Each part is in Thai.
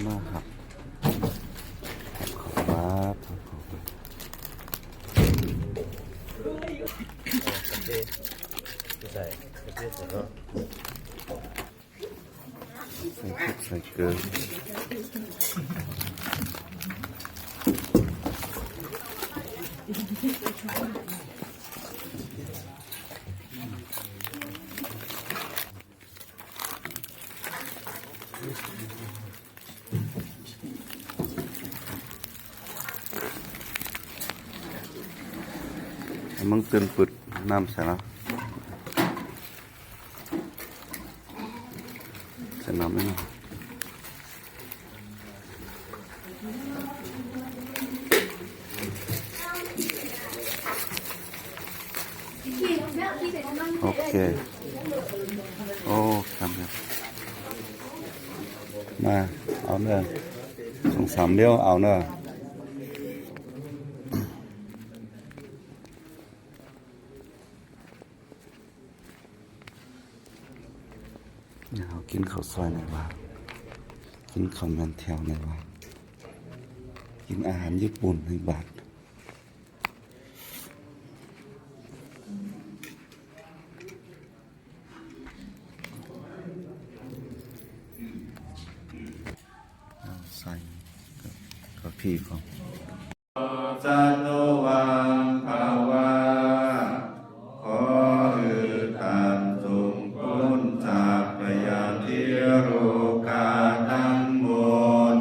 มาครับขอบครับใส่เนาะใส่พริกใส่เกลือมึงตื่นปึดน้ำใส่แล้วใส่น้ำไม่หน่อยโอเคโอ้ครับมาเอาเนอะ2-3เลี้ยวเอาเนอะกินข้าวซอยในบ้านกินข้าวมันแถวในบ้านกินอาหารญี่ปุ่นในบ้านใส่ก็พี่ของจัตวังภาวะขอท่านจงพ้นจากพยาธิโรคาทั้งหมด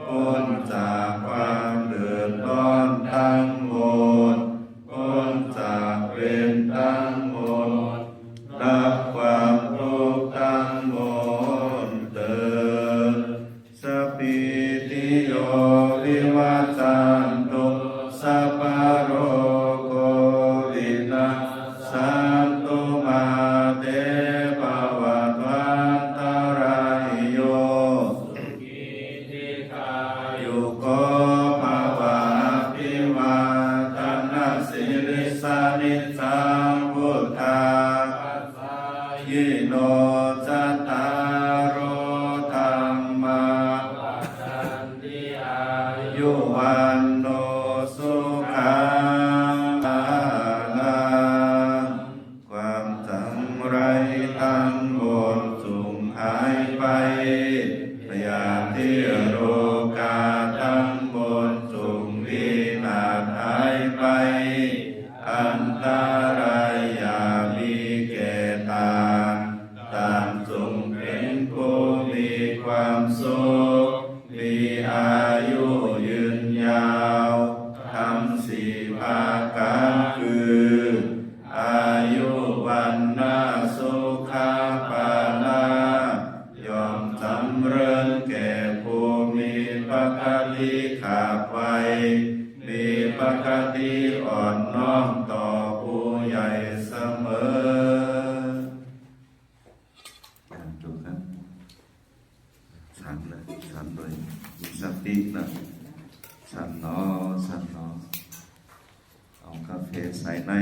พ้นจากความเดือดร้อนทั้งหมดพ้นจากเวรทั้งหมดรับความทุกข์ทั้งหมดเถิดสัพพิติโยวิวัชชันตุสัพพะโรโควินัสสันตุมาเตภวัตวันตรายโยสุขีติกายุโกภวะอภิวาทนาสิริสานิจังพุทธาปัสสายิโนจัตตารโอธัมมาวัฏฏันติอายุวันโนสุขังภาลังความจำไรทั้งหมดสูญหายไปพยาธิโรคาทั้งหมดสูญวินาศหายไปอันตรายอย่ามีแก่ต่างจงเป็นผู้มีความสุขมีอายุยืนยาวทำสี่ประการคืออายุวันนาสุขาภาลายอมจำเริญแก่ผู้มีปกติขาดไว้มีปกติอ่อนน้อมต่อผู้ใหญ่เสมอจบครับฉันเลยมีสตินะฉันนอเอากาแฟใส่ใน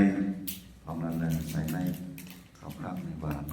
เอานั่นแหละใส่ในข้าวผัดในบ้าน